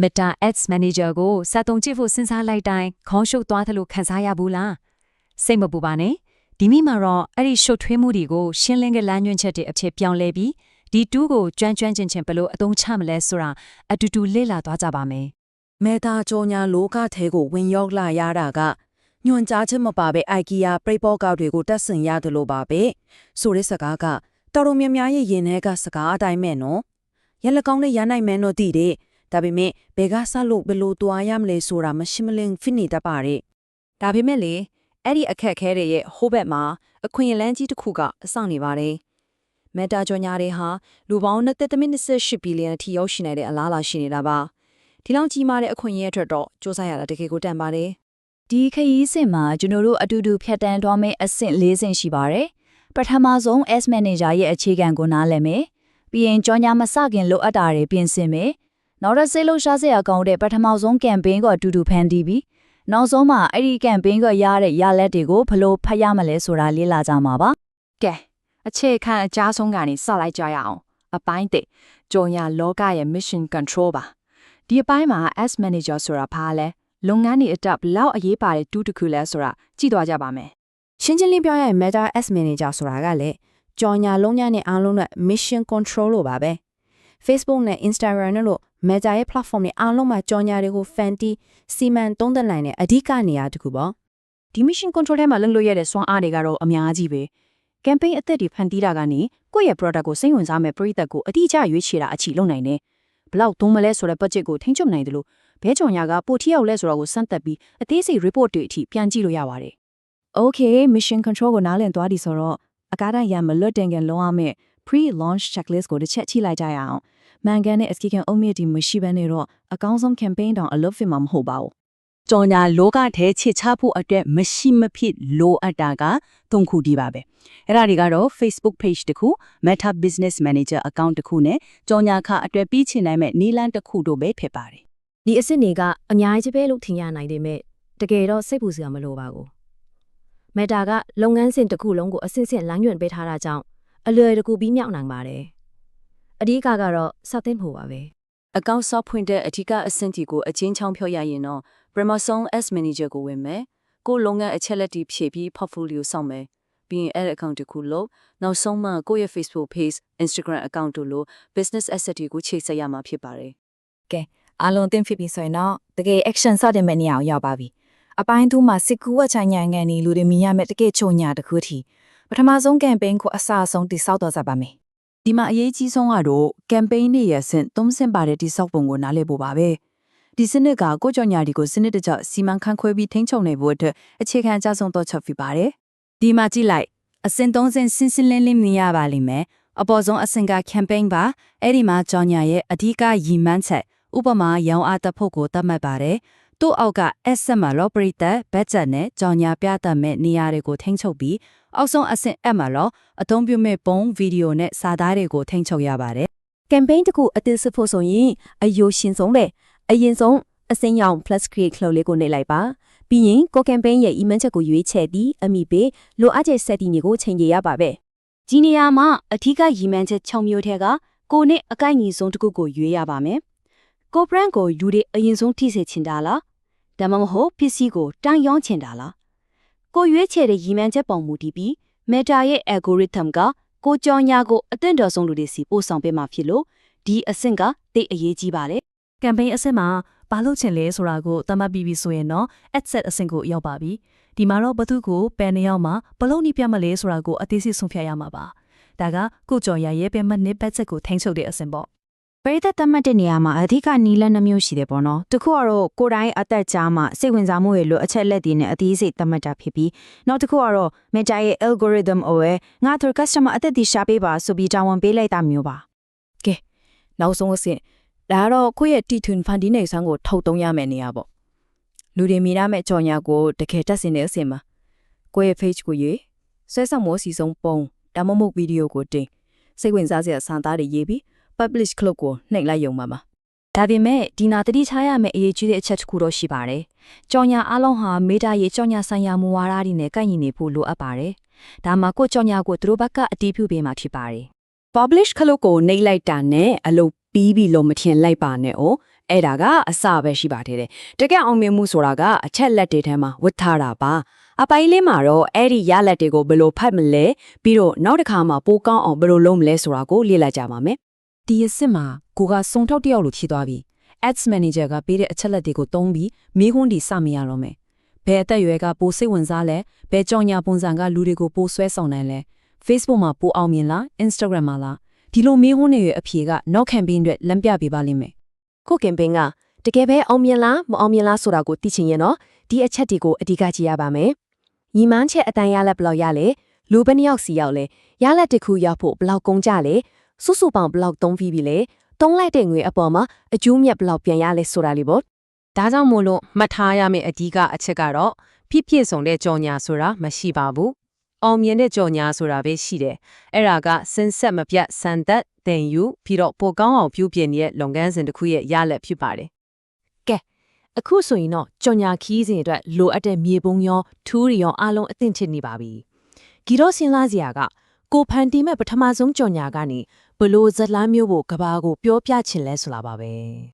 Meta Ads Manager ကိုစက်သုံးကြည့်ဖို့စဉ်းစားလိုက်တိုင်းခေါင်းရှုပ်သွားသလိုခံစားရဘူးလားစိတ်မပူပါနဲ့ဒီမိမှာတော့အဲ့ဒီရှုပ်ထွေးမှုတွေကိုရှင်းလင်းကလမ်းညွှန်ချက်တွေအဖြစ်ပြောင်းလဲပြီးဒီတူးကိုကျွမ်းချင်းဘယ်လိုအသုံးချမလဲဆိုတာအတူတူလေ့လာသွားကြပါမယ်မေတာကြောညာလောကထဲကိုဝင်ရောက်လာရတာကညွန်ကြားချက်မပါပဲ IKEA ပရိပေါ်ကောက်တွေကိုတက်ဆင်ရတယ်လို့ပါပဲဆိုတဲ့စကားကတော်တော်များများရဲ့ရင်ထဲကစကားအတိုင်းမဲ့နော်ရလက်ကောင်းနဲ့ရနိုင်မယ်တော့တည်တယ်ဒါပေမဲ့ဘယ်ကစလို့ဘယ်လိုတွားရမလဲဆိုတာမရှိမလင်းဖြစ်နေတတ်ပါတယ်ဒါပေမဲ့လေအဲ့ဒီအခက်ခဲတွေရဲ့ဟိုးဘက်မှာအခွင့်အလမ်းကြီးတစ်ခုကအဆောင်နေပါတယ်မက်တာကြောညာတွေဟာလူပေါင်း28ဘီလီယံအထိရောက်ရှိနေတဲ့အလားအလာရှိနေတာပါဒီလောက်ကြီးမားတဲ့အခွင့်အရေးအတွက်တော့စူးစမ်းရတာတကယ်ကိုတန်ပါတယ်ဒီခရီးစဉ်မှာကျွန်တော်တို့အတူတူဖြတ်တန်းသွားမယ့်အဆင့်၄ဆင့်ရှိပါတယ်ပထမဆုံး S Manager ရဲ့အခြေခံကိုနားလည်မယ်ပြီးရင်ကြောညာမစခင်လိုအပ်တာတွေပြင်ဆင်မယ်နောက်တစ်စိတ်လှရှားစရာကောင်းတဲ့ပထမဆုံး campaign ကိုအတူတူဖန်တီးပြီးနောက်ဆုံးမှာအဲ့ဒီ campaign ကိုရတဲ့ရလက်တွေကိုဘယ်လိုဖတ်ရမလဲဆိုတာလေ့လာကြမှာပါကဲအခြေခံအကြားဆုံးကနေစလိုက်ကြရအောင်အပိုင်းတစ်ကြောညာလောကရဲ့ mission control ပါဒီအပိုင်းမှာ S manager ဆိုတာဘာလဲလုပ်ငန်းတွေအတက်ဘလောက်အရေးပါတဲ့တူးတစ်ခုလဲဆိုတာကြည့်သွားကြပါမယ်ရှင်းချင်းလင်းပြောရရင် Meta S Manager ဆိုတာကလည်းကြောညာလုံးညာနဲ့အားလုံးနဲ့ mission control လို့ပါပဲ Facebook နဲ့ Instagram နဲ့လို့ Meta ရဲ့ platform တွေအားလုံးမှာကြောညာတွေကိုဖန်တီးစီမံသုံးသပ်နိုင်တဲ့အဓိကနေရာတစ်ခုပေါ့ဒီ mission control ထဲမှာလုပ်လို့ရတဲ့စွမ်းအားတွေကတော့အများကြီးပဲ campaign အသစ်တွေဖန်တီးတာကနေကိုယ့်ရဲ့ product ကိုစိတ်ဝင်စားမဲ့ပရိသတ်ကိုအတိအကျရွေးချယ်တာအချီလုပ်နိုင်တယ်ဘလောက်သုံးမလဲဆိုတဲ့ budget ကိုထိန်းချုပ်နိုင်တယ်လို့ဘဲကြောညာကပိုထိရောက်လဲဆိုတာကိုစမ်းသပ်ပြီးအသေးစိတ် report တွေအထိပြန်ကြည့်လို့ရပါတယ် Okay mission control ကိုနားလည်သွားပြီဆိုတော့အကားတိုင်းရမလွတ်တင်ကန်လုံးအောင်မဲ့ pre-launch checklist ကိုတစ်ချက်ချိလိုက်ကြရအောင်မှန်ကန်တဲ့အစကီကန်အုံးမြင့်ဒီမရှိဘဲနဲ့တော့အကောင်းဆုံး campaign တောင်အလုပ်ဖြစ်မှာမဟုတ်ပါဘူးကြောညာလောကထဲချစ်ချဖို့အတွက်မရှိမဖြစ်လိုအပ်တာက၃ခုဒီပါပဲအဲ့ဒါတွေကတော့ Facebook page တစ်ခု Meta Business Manager account တစ်ခုနဲ့ကြောညာခအတွက်ပြီးချင်နိုင်မဲ့နည်းလမ်းတစ်ခုတို့ပဲဖြစ်ပါတယ်ဒီအစ်စ်တွေကအများကြီးပဲလို့ထင်ရနိုင်တယ်မဲ့တကယ်တော့စိတ်ပူစရာမလိုပါဘူးမက်တာကလုပ်ငန်းစဉ်တစ်ခုလုံးကိုအစစ်စစ်လမ်းညွှန်ပေးထားတာကြောင့်အလွယ်တကူပြီးမြောက်နိုင်ပါတယ်အဓိကကတော့စသင့်ဖို့ပါပဲအကောင့်ဆော့ဖွင့်တဲ့အထူးအဆင့်တီကိုအချင်းချောင်းဖြောရရင်တော့ Promotion S Manager ကိုဝင်မယ်ကိုလုပ်ငန်းအချက်လက်တွေဖြည့်ပြီး portfolio စောင့်မယ်ပြီးရင်အဲ့ account တစ်ခုလို့နောက်ဆုံးမှကိုယ့်ရဲ့ Facebook page Instagram account တို့လို့ business asset တွေကိုချိတ်ဆက်ရမှာဖြစ်ပါတယ်ကဲအားလုံးတင်ဖြစ်ပြီဆိုရင်တော့တကယ် action စတင်မဲ့နေအောင်ရောက်ပါပြီအပိုင်း2မှာစစ်ကူဝချိုင်ညာငံနေလူတွေမြင်ရမဲ့တကယ်ချုံညာတစ်ခုထိပထမဆုံး campaign ကိုအစအဆုံးတိစောက်တော့စပါမယ်ဒီမှာအရေးကြီးဆုံးကတော့ campaign တွေရဲ့ဆင့်သုံးဆင့်ပါတဲ့တိစောက်ပုံကိုနားလည်ဖို့ပါပဲဒီစနစ်ကကိုကြောညာဒီကိုစနစ်တကျစီမံခန့်ခွဲပြီးထိန်းချုပ်နိုင်ဖို့အတွက်အခြေခံအကျဆုံးတော့ချက်ဖြစ်ပါတယ်ဒီမှာကြည့်လိုက်အဆင့်သုံးဆင့်စင်းစင်းလင်းလင်းမြင်ရပါလိမ့်မယ်အပေါ်ဆုံးအဆင့်က campaign ပါအဲ့ဒီမှာကြောညာရဲ့အဓိကရည်မှန်းချက်ဥပမာရောင်းအားတက်ဖို့ကိုသတ်မှတ်ပါတယ်သူ့အောက်က asset မှာ operator budget နဲ့ကြောင်ညာပြသမဲ့နေရာတွေကိုထိန်းချုပ်ပြီးအောက်ဆုံးအဆင့် app မှာတော့အသုံးပြုမဲ့ပုံဗီဒီယိုနဲ့စာသားတွေကိုထိန်းချုပ်ရပါတယ် campaign တစ်ခုအသစ်စစ်ဖို့ဆိုရင်အယိုရှင်ဆုံးပဲအရင်ဆုံးအစင်းရောင် plus create လှုပ်လေးကိုနှိပ်လိုက်ပါပြီးရင်ကို campaign ရဲ့ email ချက်ကိုရွေးချယ်ပြီးအမိပေးလိုအပ်တဲ့ setting တွေကိုချိန်ကြရပါပဲဒီနေရာမှာအထူးကရည်မှန်းချက်6မျိုးထဲကကိုနဲ့အကိုက်ညီဆုံးတစ်ခုကိုရွေးရပါမယ်ကို brand ကိုယူတဲ့အရင်ဆုံးထိစေချင်တာလားဒါမှမဟုတ်ပစ္စည်းကိုတန်းရောင်းချင်တာလားကိုရွေးချယ်တဲ့ရည်မှန်းချက်ပုံမူတည်ပြီး Meta ရဲ့ algorithm ကကိုကြောင်ညာကိုအသင့်တော်ဆုံးလူတွေစီပို့ဆောင်ပေးမှာဖြစ်လို့ဒီအဆင့်ကတိတ်အရေးကြီးပါတယ် campaign အဆင့်မှာဘာလို့ချင်လဲဆိုတာကိုသတ်မှတ်ပြီးပြီဆိုရင်တော့ ad set အဆင့်ကိုရောက်ပါပြီဒီမှာတော့ဘသူကိုပန်နေရောက်မှာဘလို့နှိပြမလဲဆိုတာကိုအသေးစိတ်ဆုံးဖြတ်ရမှာပါဒါကကိုကြော်ရရဲ့ပြန်မနစ်ဘတ်ချက်ကိုထိန်းချုပ်တဲ့အဆင့်ပေါ့ပရိသတ်သတ်မှတ်တဲ့နေရာမှာအဓိကနီလန်းနှမျိုးရှိတယ်ပေါ့နော်တစ်ခုကတော့ကိုယ်တိုင်အသက်ကြားမှာစိတ်ဝင်စားမှုရဲ့လိုအချက်လက်တွေနဲ့အသေးစိတ်သတ်မှတ်တာဖြစ်ပြီးနောက်တစ်ခုကတော့ Meta ရဲ့ algorithm အဝဲငါတို့ customer အသက်ဒီရှာပေးပါဆိုပြီးတာဝန်ပေးလိုက်တာမျိုးပါကဲနောက်ဆုံးအဆင့်ဒါကတော့ကိုယ့်ရဲ့တီထွန်ဖန်တီးနေဆန်းကိုထုတ်သုံးရမယ့်နေရာပေါ့လူတွေမိရမယ့်ကြော်ညာကိုတကယ်တက်စင်တဲ့အဆင့်မှာကိုယ့်ရဲ့ page ကိုရေးဆွဲဆောင်မိုးစီဆုံးပုံဒါမှမဟုတ်ဗီဒီယိုကိုတင်စိတ်ဝင်စားစရာစံသားတွေရေးပြီး publish ခလုတ်ကိုနှိပ်လိုက်ရုံပါပါဒါပေမဲ့ဒီနာတတိချရမယ့်အရေးကြီးတဲ့အချက်တစ်ခုတော့ရှိပါတယ်ကြော်ညာအလုံးဟာ Meta ရဲ့ကြော်ညာဆိုင်ရာမူဝါဒတွေနဲ့ကိုက်ညီနေဖို့လိုအပ်ပါတယ်ဒါမှကိုကြော်ညာကိုသူတို့ဘက်ကအတည်ပြုပေးမှာဖြစ်ပါတယ် publish ခလုတ်ကိုနှိပ်လိုက်တာနဲ့အလုပ်ပြီးပြီလို့မထင်လိုက်ပါနဲ့哦အဲ့ဒါကအစပဲရှိပါတယ်တကယ်အောင်မြင်မှုဆိုတာကအချက်လက်တွေထဲမှာဝတ်ထားတာပါအပိုင်းလေးမှာတော့အဲ့ဒီရလက်တွေကိုဘယ်လိုဖတ်မလဲပြီးတော့နောက်တစ်ခါမှပိုကောင်းအောင်ဘယ်လိုလုပ်မလဲဆိုတာကိုလေ့လာကြပါမယ် ဒီအစ်စ်မှာကိုကစုံထောက်တယောက်လိုဖြစ်သွားပြီ ads manager ကပေးတဲ့အချက်လက်တွေကိုသုံးပြီးမိခွန်းဒီစမရတော့မယ်ဘယ်အသက်အရွယ်ကပိုစိတ်ဝင်စားလဲဘယ်ကြောင်ညာပုံစံကလူတွေကိုပိုဆွဲဆောင်နိုင်လဲ Facebook မှာပိုအောင်မြင်လား Instagram မှာလားဒီလိုမိခွန်းတွေရဲ့အဖြေက not campaign အတွက်လမ်းပြပေးပါလိမ့်မယ် ကိုကင်ပိန်းကတကယ်ပဲအောင်မြင်လားမအောင်မြင်လားဆိုတာကိုသိချင်ရင်တော့ဒီအချက်တွေကိုအဓိကကြည့်ရပါမယ်ညီမန်းချက်အတန်ရလက်ဘယ်လောက်ရလဲလူဘယ်နှယောက်စီရောက်လဲရလက်တစ်ခုရောက်ဖို့ဘယ်လောက်ကုန်ကြလဲစုစုပေါင်းဘယ်လောက်သုံးပြီးပြီလဲသုံးလိုက်တဲ့ငွေအပေါ်မှာအကျိုးမြတ်ဘယ်လောက်ပြန်ရလဲဆိုတာလေးပေါ့ ဒါကြောင့်မို့လို့မှတ်ထားရမယ့်အဓိကအချက်ကတော့ပြည့်စုံတဲ့ကြော်ညာဆိုတာမရှိပါဘူး။အောင်မြင်တဲ့ကြော်ညာဆိုတာပဲရှိတယ်။အဲ့ဒါကစင်ဆက်မပြတ်စံသက်တင်ယူပြီးတော့ပိုကောင်းအောင်ပြုပြင်နေတဲ့လုပ်ငန်းစဉ်တစ်ခုရဲ့ရလဒ်ဖြစ်ပါတယ်။ကဲအခုဆိုရင်တော့ကြော်ညာခီးစဉ်အတွက်လိုအပ်တဲ့မြေပုံရောထူးရီရောအားလုံးအသင့်ချနေပါပြီ။ဒီတော့စဉ်းစားစရာကကိုဖန်တီမဲ့ပထမဆုံးကြော်ညာကနေဘလို့ဇက်လန်းမျိုးကိုကဘာကိုပြောပြချင်လဲဆိုတာပါပဲ။